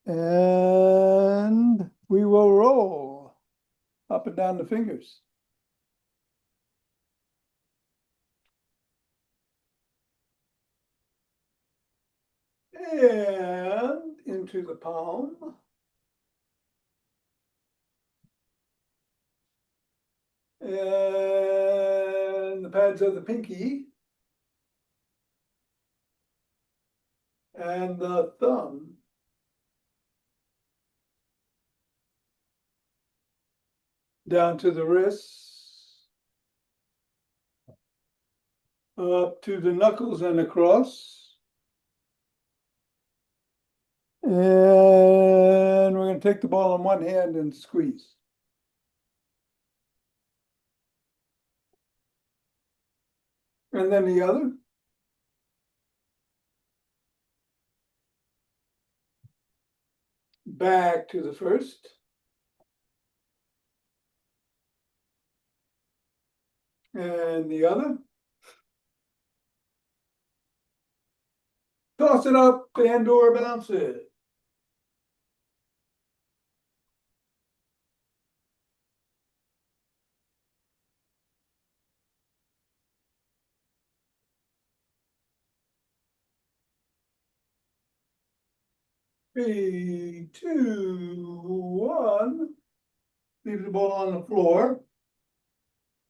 And we will roll up and down the fingers. And into the palm. And the pads of the pinky. And the thumb. Down to the wrists. Up to the knuckles and across. And we're going to take the ball in one hand and squeeze. And then the other. Back to the first. And the other. Toss it up and or bounce it. Three, two, one. Leave the ball on the floor.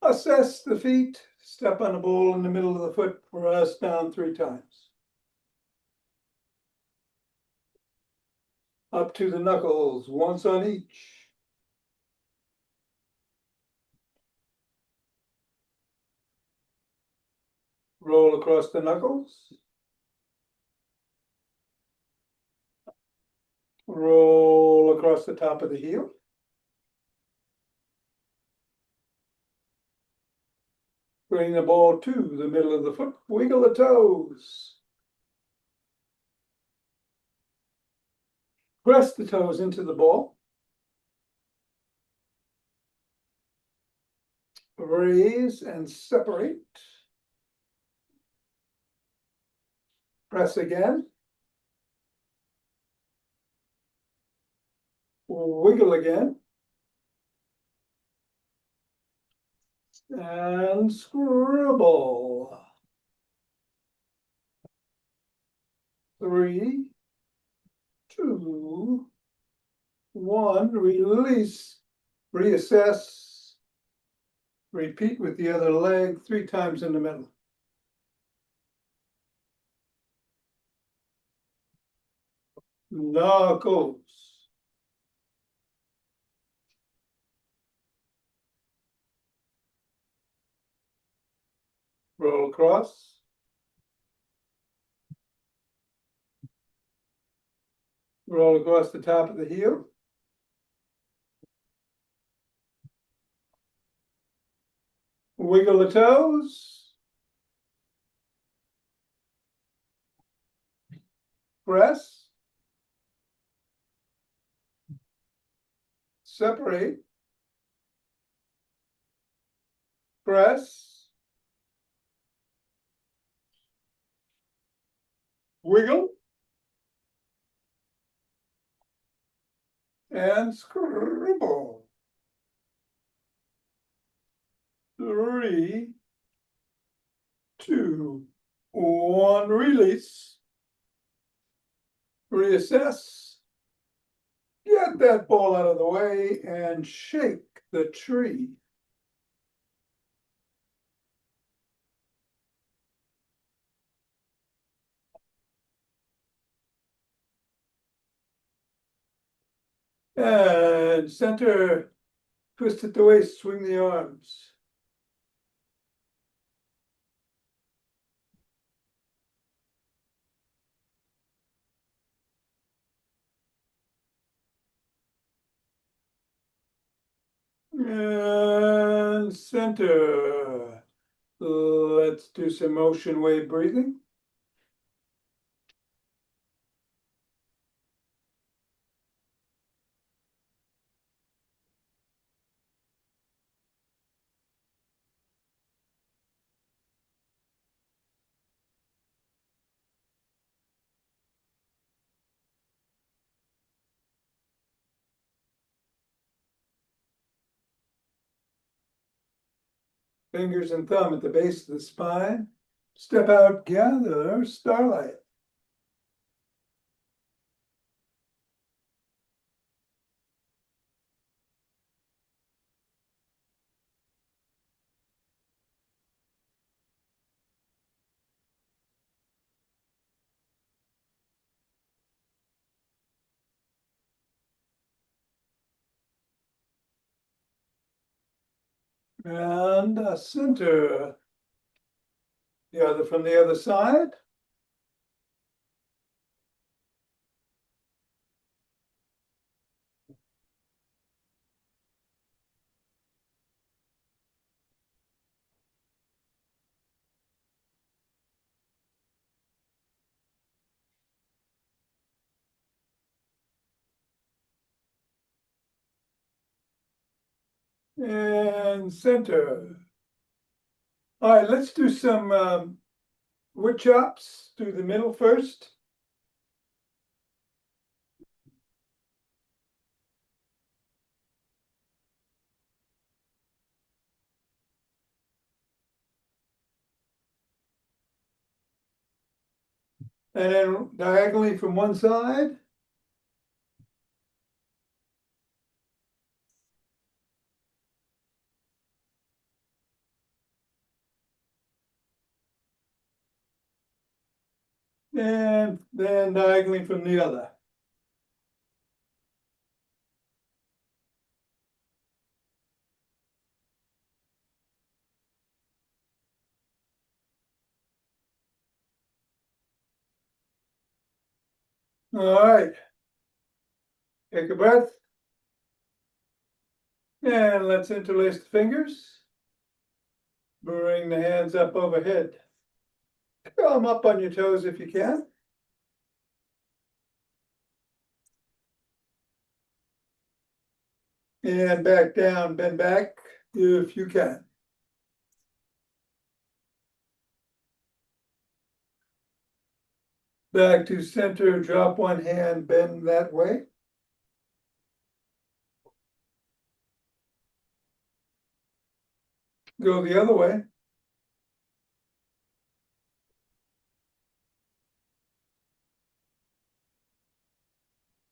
Assess the feet. Step on the ball in the middle of the foot. Press down 3 times. Up to the knuckles, once on each. Roll across the knuckles. Roll across the top of the heel. Bring the ball to the middle of the foot. Wiggle the toes. Press the toes into the ball. Raise and separate. Press again. Wiggle again. And scribble. 3, 2, 1. Release. Reassess. Repeat with the other leg 3 times in the middle. Knuckles. Roll across. Roll across the top of the heel. Wiggle the toes. Press. Separate. Press. Wiggle. And scribble. 3, 2, 1. Release. Reassess. Get that ball out of the way and shake the tree. And center, twist at the waist, swing the arms. And center. Let's do some motion wave breathing. Fingers and thumb at the base of the spine. Step out, gather, starlight. And center. The other from the other side. And center. All right, let's do some wood chops through the middle first. And then diagonally from one side. And then diagonally from the other. All right. Take a breath. And let's interlace the fingers. Bring the hands up overhead. Come up on your toes if you can. And back down, bend back if you can. Back to center, drop one hand, bend that way. Go the other way.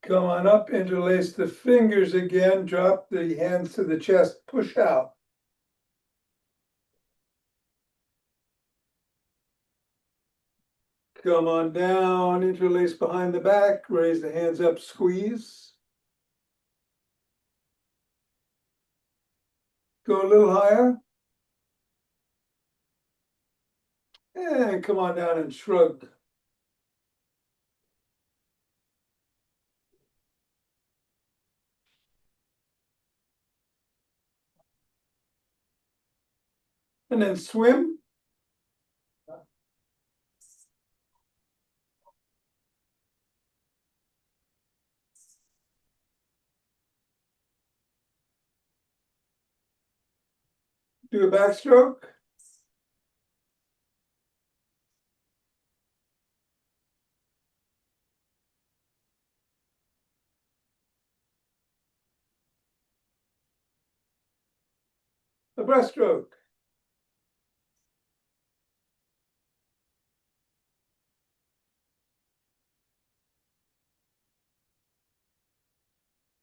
Come on up, interlace the fingers again, drop the hands to the chest, push out. Come on down, interlace behind the back, raise the hands up, squeeze. Go a little higher. And come on down and shrug. And then swim. Do a backstroke. A breaststroke.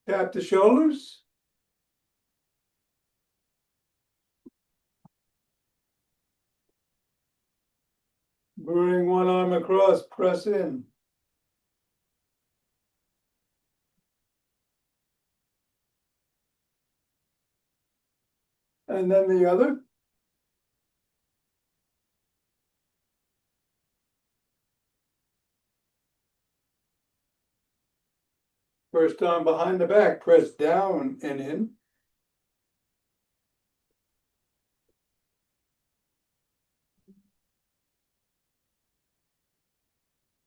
Tap the shoulders. Bring one arm across, press in. And then the other. First arm behind the back, press down and in.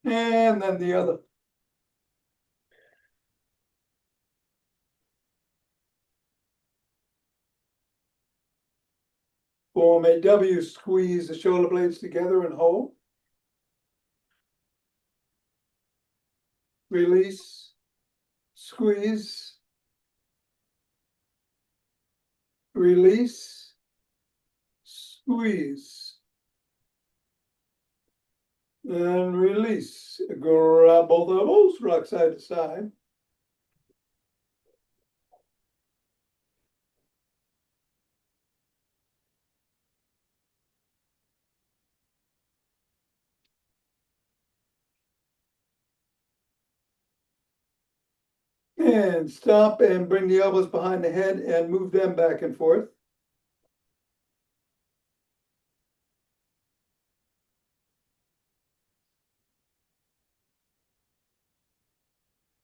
And then the other. Form a W, squeeze the shoulder blades together and hold. Release, squeeze, release, squeeze. And release. Grab both elbows, rock side to side. And stop and bring the elbows behind the head and move them back and forth.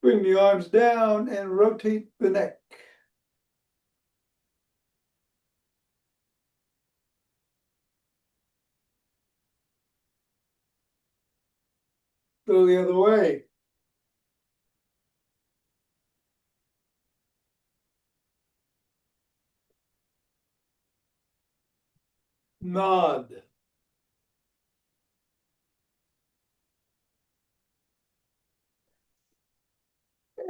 Bring the arms down and rotate the neck. Go the other way. Nod.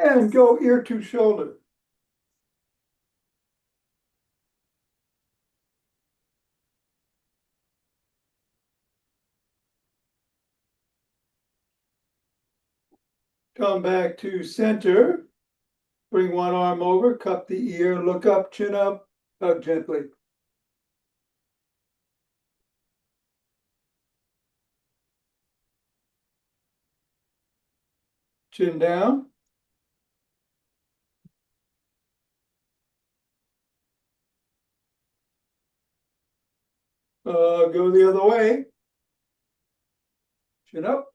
And go ear to shoulder. Come back to center. Bring one arm over, cup the ear, look up, chin up, hug gently. Chin down. Go the other way. Chin up.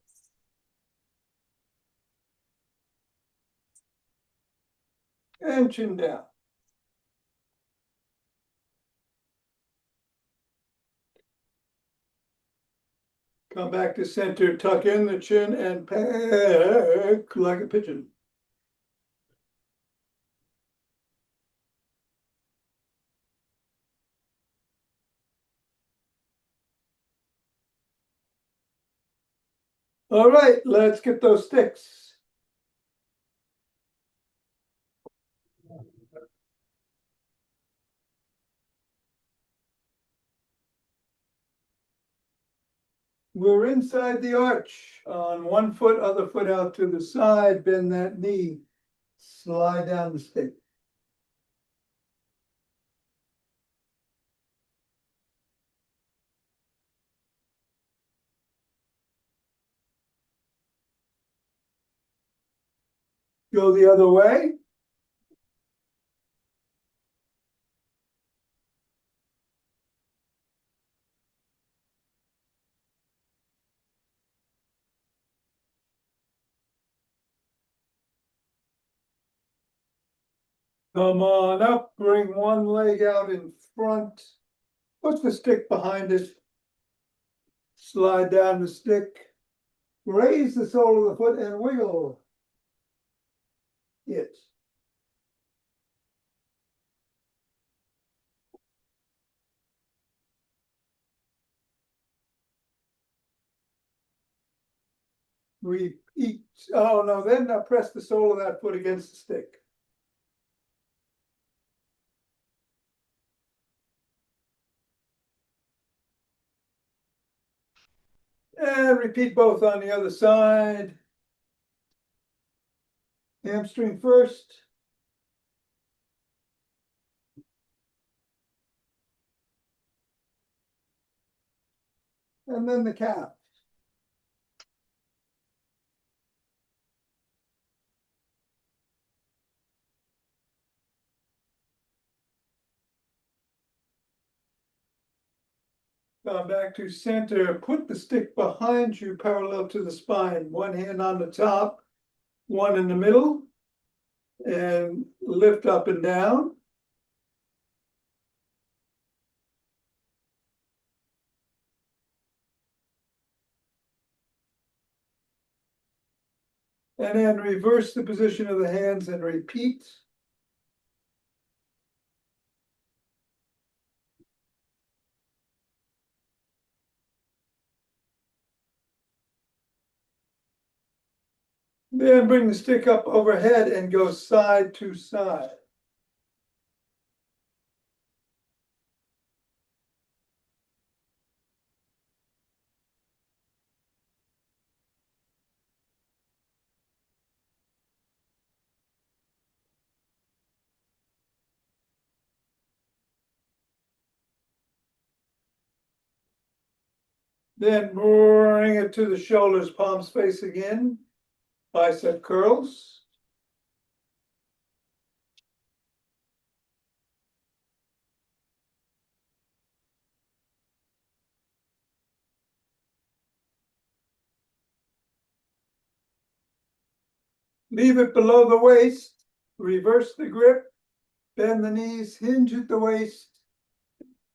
And chin down. Come back to center, tuck in the chin and peck like a pigeon. All right, let's get those sticks. We're inside the arch on one foot, other foot out to the side, bend that knee, slide down the stick. Go the other way. Come on up, bring one leg out in front. Put the stick behind it. Slide down the stick. Raise the sole of the foot and wiggle it. Repeat. Oh no, then press the sole of that foot against the stick. And repeat both on the other side. Hamstring first. And then the calf. Come back to center. Put the stick behind you parallel to the spine. One hand on the top, one in the middle. And lift up and down. And then reverse the position of the hands and repeat. Then bring the stick up overhead and go side to side. Then bring it to the shoulders, palms facing in, bicep curls. Leave it below the waist, reverse the grip, bend the knees, hinge at the waist.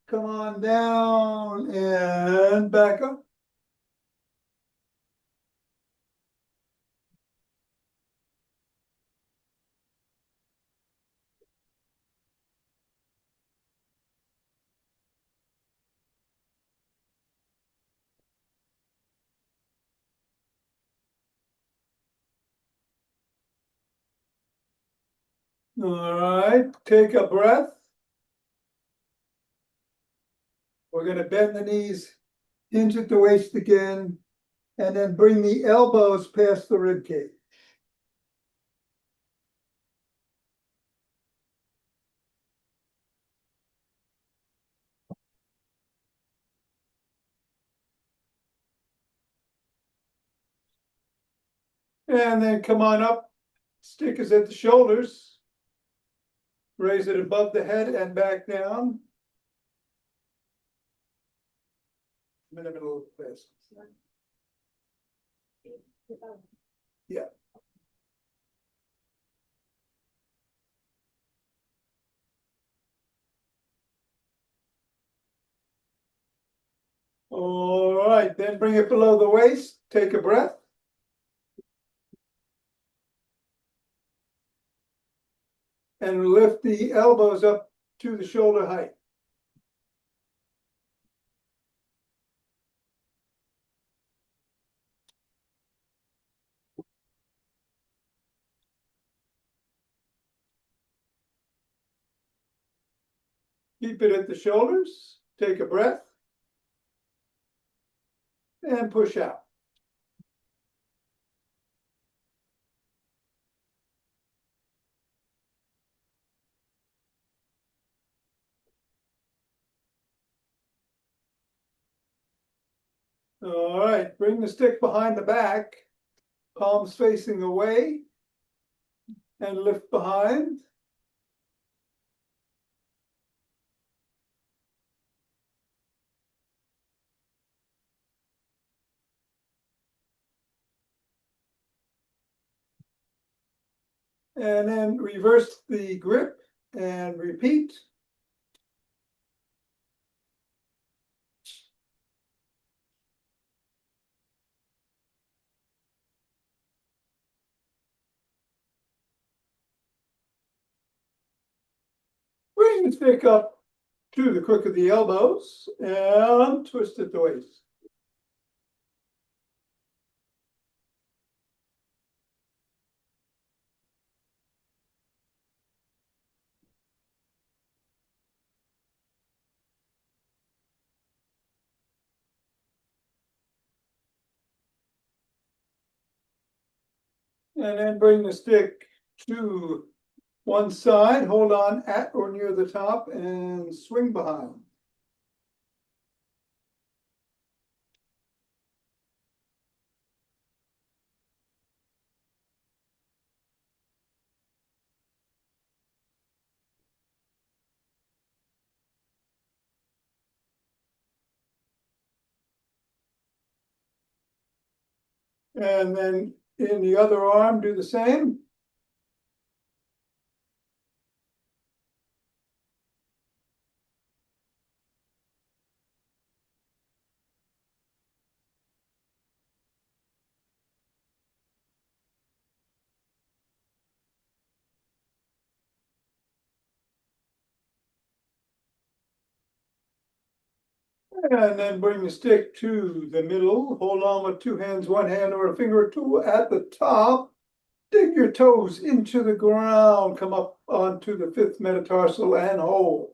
Come on down and back up. All right, take a breath. We're going to bend the knees, hinge at the waist again, and then bring the elbows past the rib cage. And then come on up, stick is at the shoulders. Raise it above the head and back down. I'm in the middle of this. Yeah. All right, then bring it below the waist, take a breath. And lift the elbows up to the shoulder height. Keep it at the shoulders, take a breath. And push out. All right, bring the stick behind the back, palms facing away, and lift behind. And then reverse the grip and repeat. Bring the stick up to the crook of the elbows and twist at the waist. And then bring the stick to one side, hold on at or near the top, and swing behind. And then in the other arm, do the same. And then bring the stick to the middle, hold on with two hands, one hand or a finger or two at the top. Dig your toes into the ground, come up onto the fifth metatarsal and hold.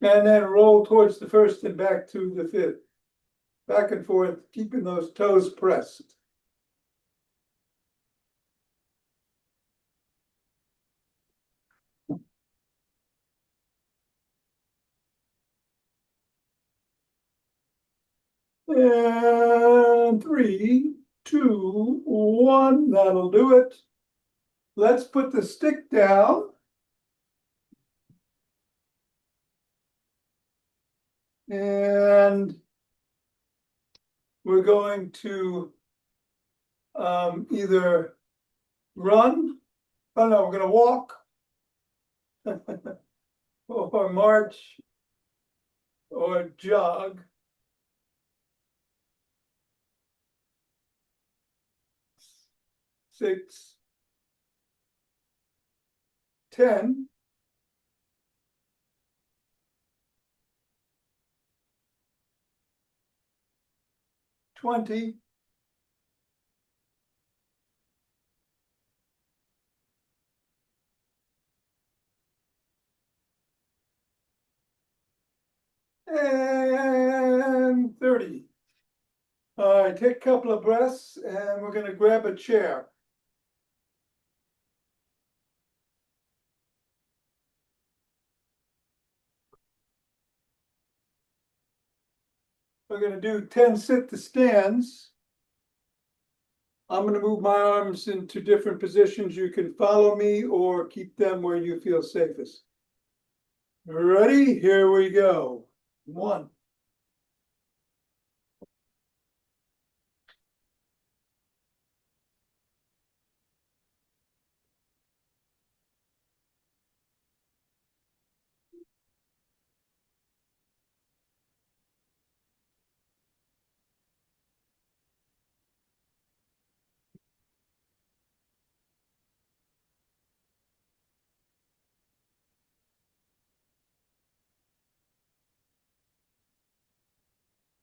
And then roll towards the first and back to the fifth. Back and forth, keeping those toes pressed. And 3, 2, 1, that'll do it. Let's put the stick down. And we're going to either run, oh no, we're going to walk, or march, or jog. 6, 10. 20. And 30. All right, take a couple of breaths and we're going to grab a chair. We're going to do 10 sit to stands. I'm going to move my arms into different positions. You can follow me or keep them where you feel safest. Ready? Here we go. 1.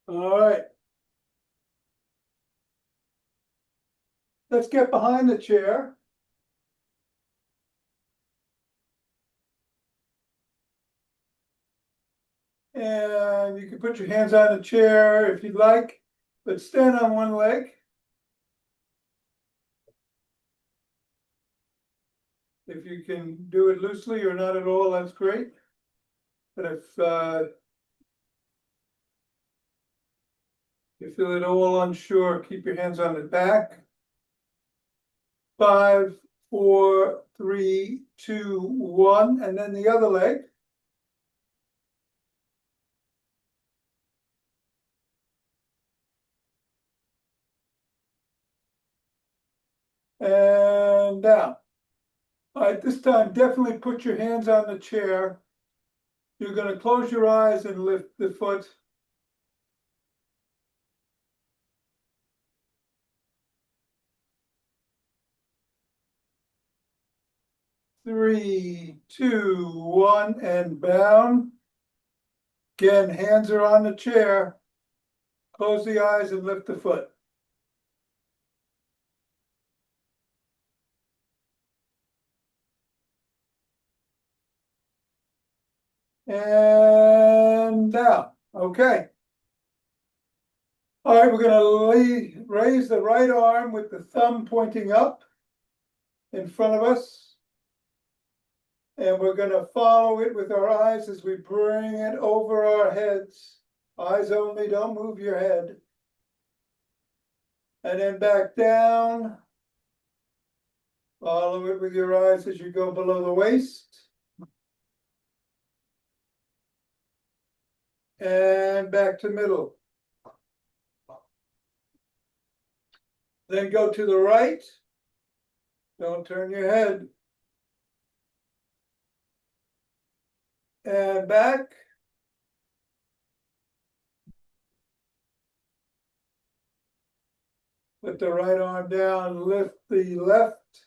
All right. Let's get behind the chair. And you can put your hands on the chair if you'd like, but stand on one leg. If you can do it loosely or not at all, that's great. But if you feel at all unsure, keep your hands on the back. 5, 4, 3, 2, 1, and then the other leg. And down. All right, this time definitely put your hands on the chair. You're going to close your eyes and lift the foot. 3, 2, 1, and down. Again, hands are on the chair. Close the eyes and lift the foot. And down. Okay. All right, we're going to raise the right arm with the thumb pointing up in front of us. And we're going to follow it with our eyes as we bring it over our heads. Eyes only, don't move your head. And then back down. Follow it with your eyes as you go below the waist. And back to middle. Then go to the right. Don't turn your head. And back. Put the right arm down, lift the left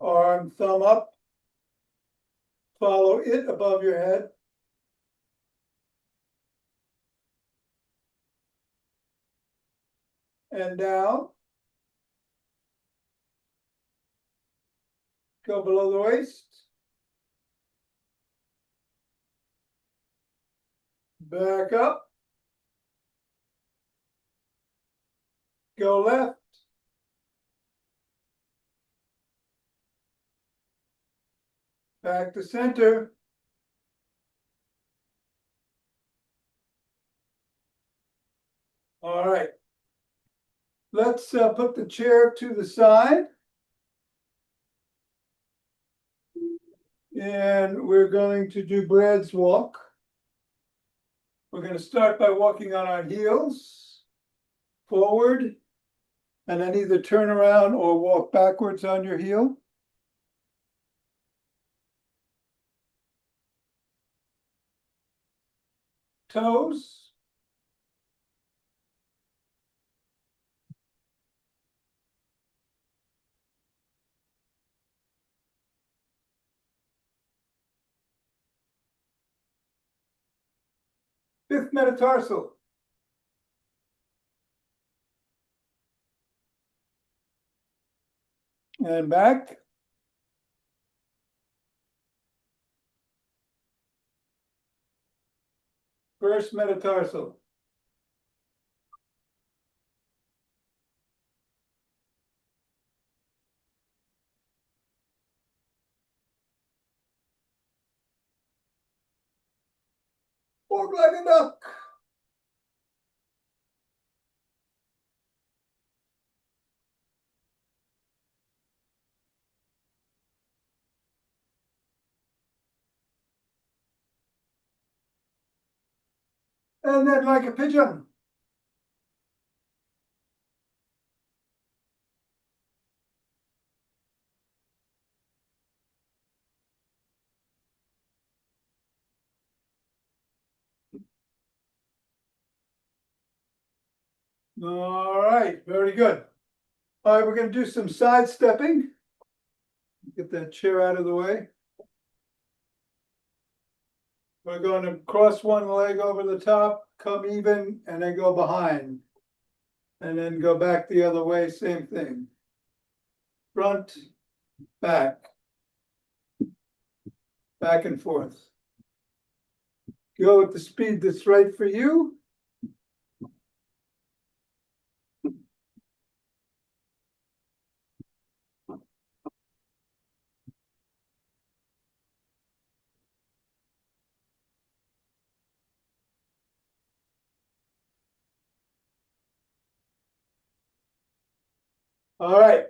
arm, thumb up. Follow it above your head. And down. Go below the waist. Back up. Go left. Back to center. All right. Let's put the chair to the side. And we're going to do Brad's walk. We're going to start by walking on our heels, forward, and then either turn around or walk backwards on your heel. Toes. Fifth metatarsal. And back. First metatarsal. Walk like a duck. And then like a pigeon. All right, very good. All right, we're going to do some side stepping. Get that chair out of the way. We're going to cross one leg over the top, come even, and then go behind. And then go back the other way, same thing. Front, back. Back and forth. Go at the speed that's right for you. All right.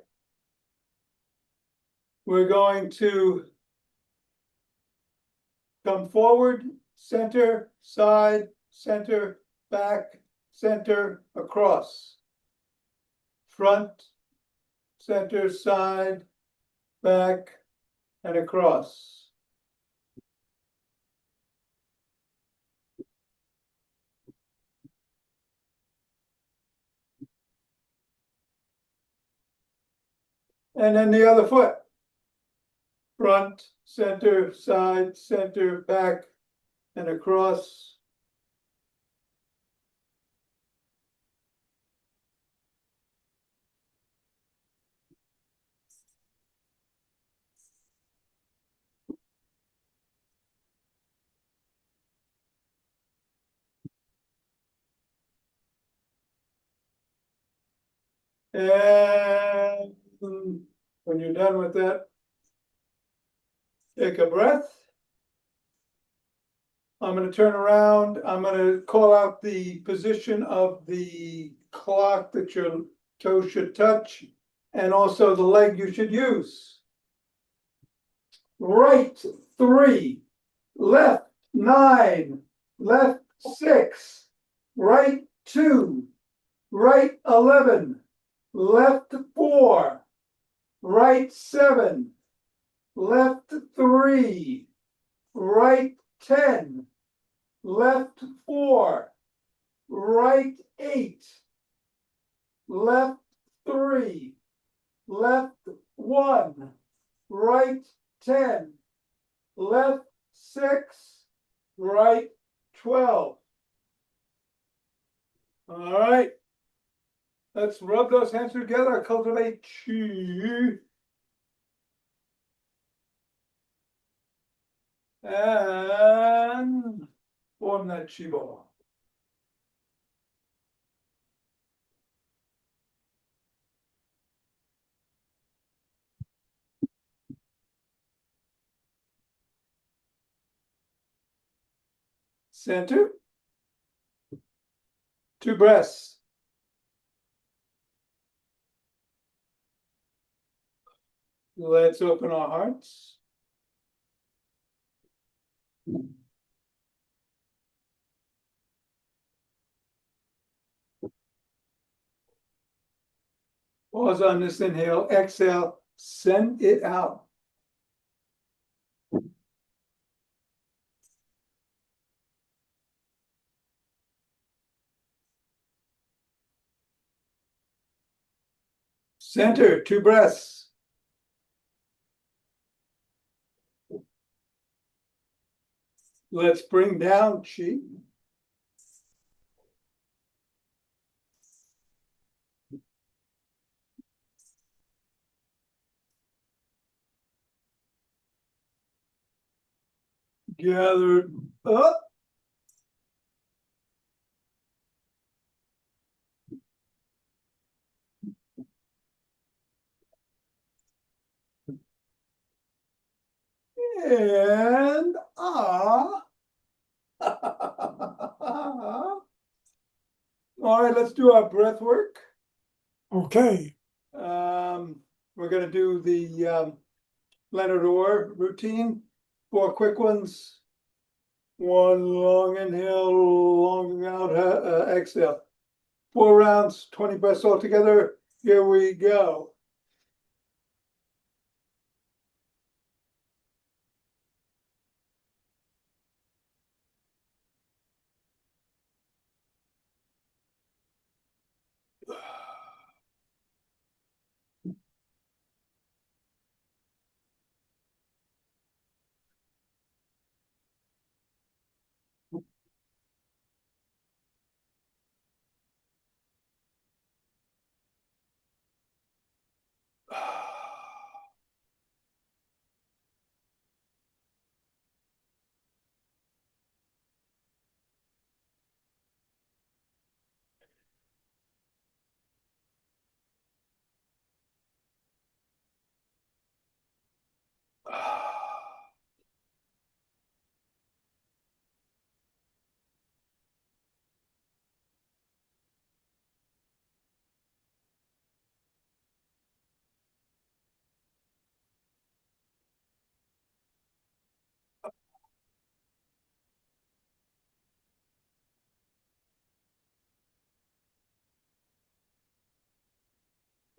We're going to come forward, center, side, center, back, center, across. Front, center, side, back, and across. And then the other foot. Front, center, side, center, back, and across. And when you're done with that, take a breath. I'm going to turn around. I'm going to call out the position of the clock that your toe should touch and also the leg you should use. Right 3, left 9, left 6, right 2, right 11, left 4, right 7, left 3, right 10, left 4, right 8, left 3, left 1, right 10, left 6, right 12. All right. Let's rub those hands together, cultivate chi. And form that chi ball. Center. 2 breaths. Let's open our hearts. Pause on this inhale, exhale, send it out. Center, 2 breaths. Let's bring down chi. Gather up. And All right, let's do our breath work. Okay, We're gonna do the Leonard Orr routine, 4 quick ones. 1 long inhale, long out, exhale. 4 rounds, 20 breaths altogether. Here we go.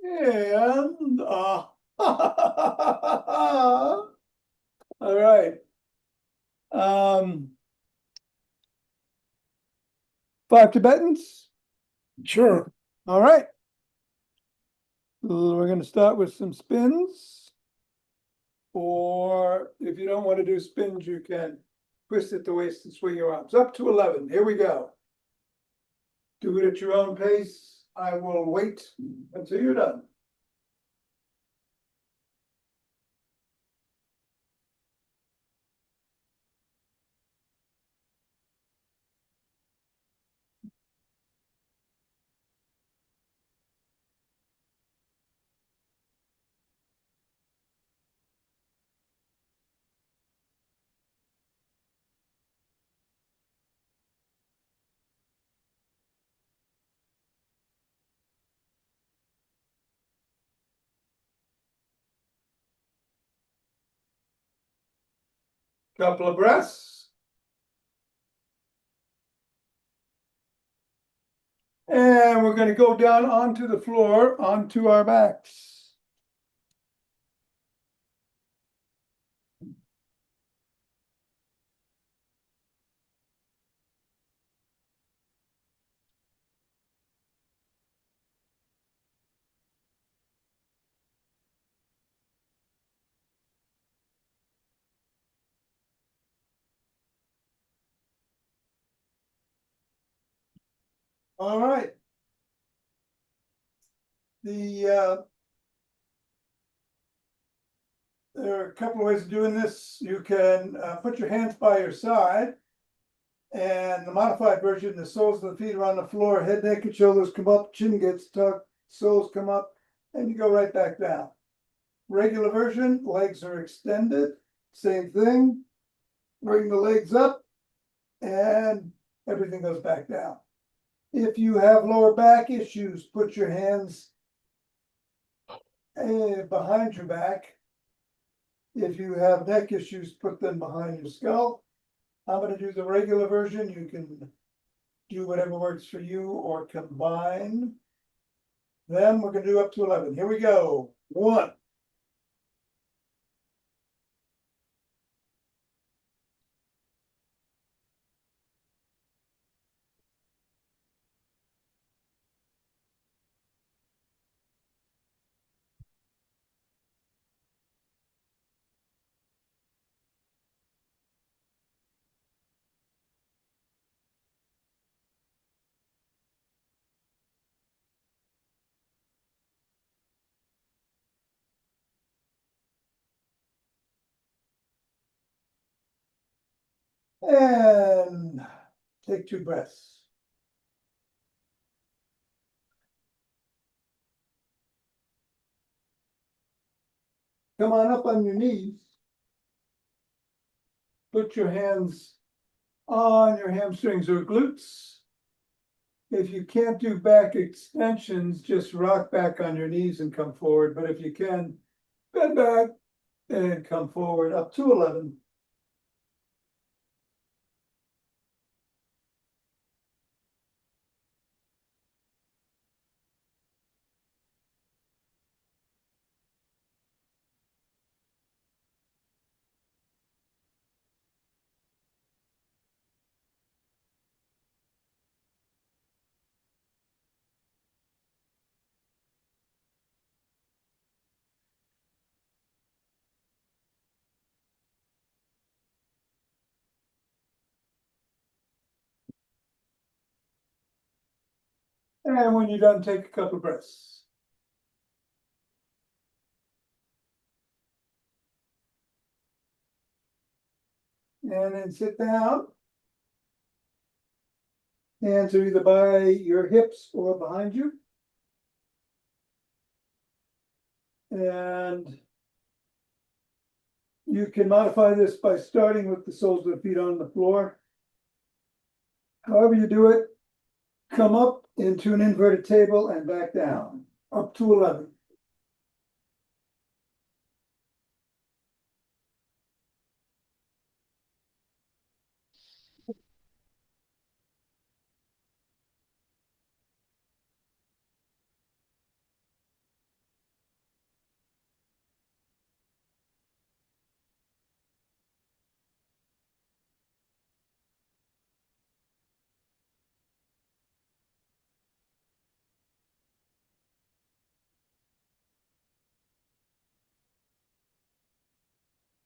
And all right. 5 Tibetans. sure. All right. We're going to start with some spins. Or if you don't want to do spins, you can twist at the waist and swing your arms. Up to 11. Here we go. Do it at your own pace. I will wait until you're done. Couple of breaths. And we're going to go down onto the floor, onto our backs. All right. There are a couple of ways of doing this. You can put your hands by your side, and the modified version, the soles of the feet are on the floor, head, neck, and shoulders come up, chin gets tucked, soles come up, and you go right back down. Regular version, legs are extended, same thing. Bring the legs up, and everything goes back down. If you have lower back issues, put your hands behind your back If you have neck issues, put them behind your skull. I'm gonna do the regular version. You can do whatever works for you or combine them. We're gonna do up to 11. Here we go. 1. And take 2 breaths. Come on up on your knees. Put your hands on your hamstrings or glutes. If you can't do back extensions, just rock back on your knees and come forward. But if you can, bend back and come forward up to 11. And when you're done, take a couple breaths. And then sit down. Hands are either by your hips or behind you. And you can modify this by starting with the soles of the feet on the floor. However you do it, come up into an inverted table and back down, up to 11.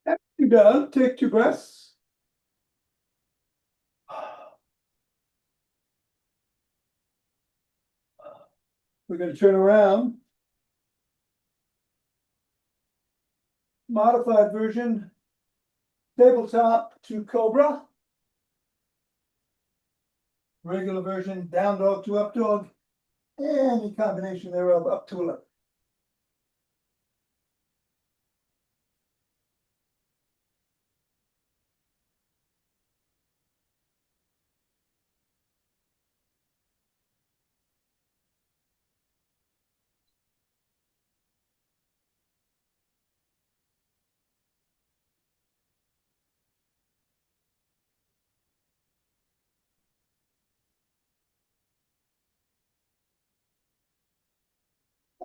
After you're done, take 2 breaths. We're going to turn around. Modified version, tabletop to cobra. Regular version, down dog to up dog. Any combination thereof up to 11.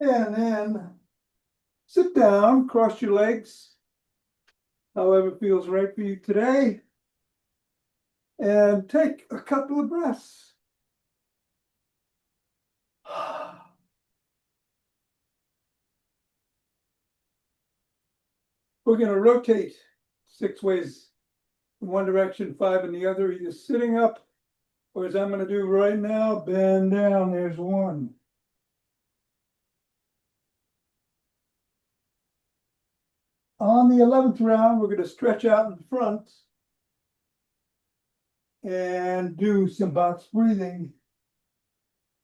And then sit down, cross your legs, however feels right for you today. And take a couple of breaths. We're going to rotate 6 ways in one direction, 5 in the other, either sitting up, or as I'm going to do right now, bend down. There's 1. On the 11th round, we're going to stretch out in front and do some box breathing.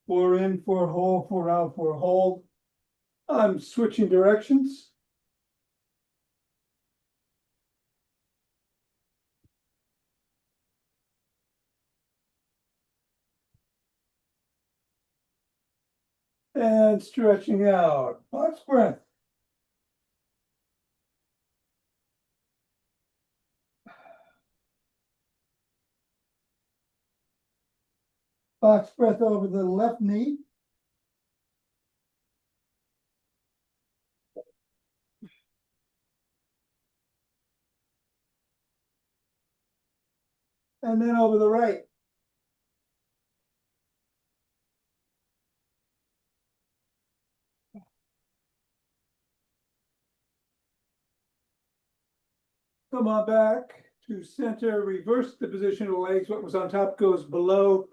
4 in, 4 hold, 4 out, 4 hold. I'm switching directions. And stretching out. Box breath. Box breath over the left knee. And then over the right. Come on back to center, reverse the position of the legs. What was on top goes below.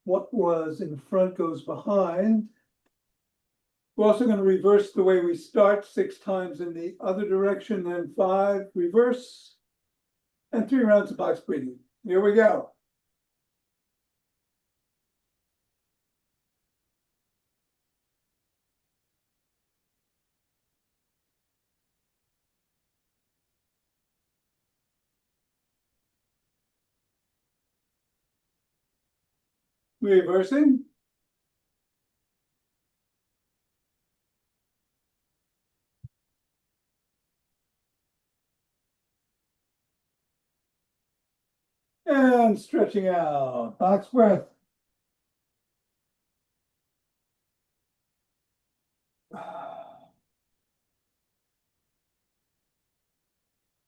What was in front goes behind. We're also going to reverse the way we start 6 times in the other direction, then 5, reverse, and 3 rounds of box breathing. Here we go. Reversing. And stretching out. Box breath.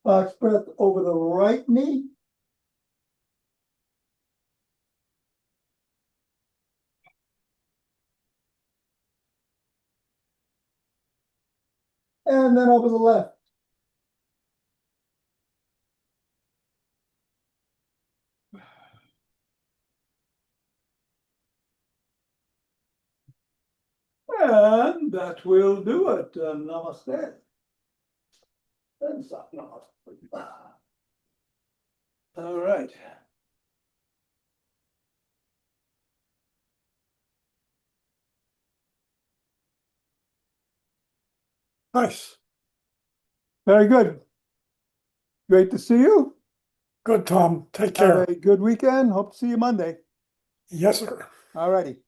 Box breath over the right knee. And then over the left. And that will do it. Namaste. And stop. Namaste. All right. Nice. Very good. Great to see you. Good, Tom. Take Have care. a good weekend. Hope to see you Monday. Yes, sir. All righty.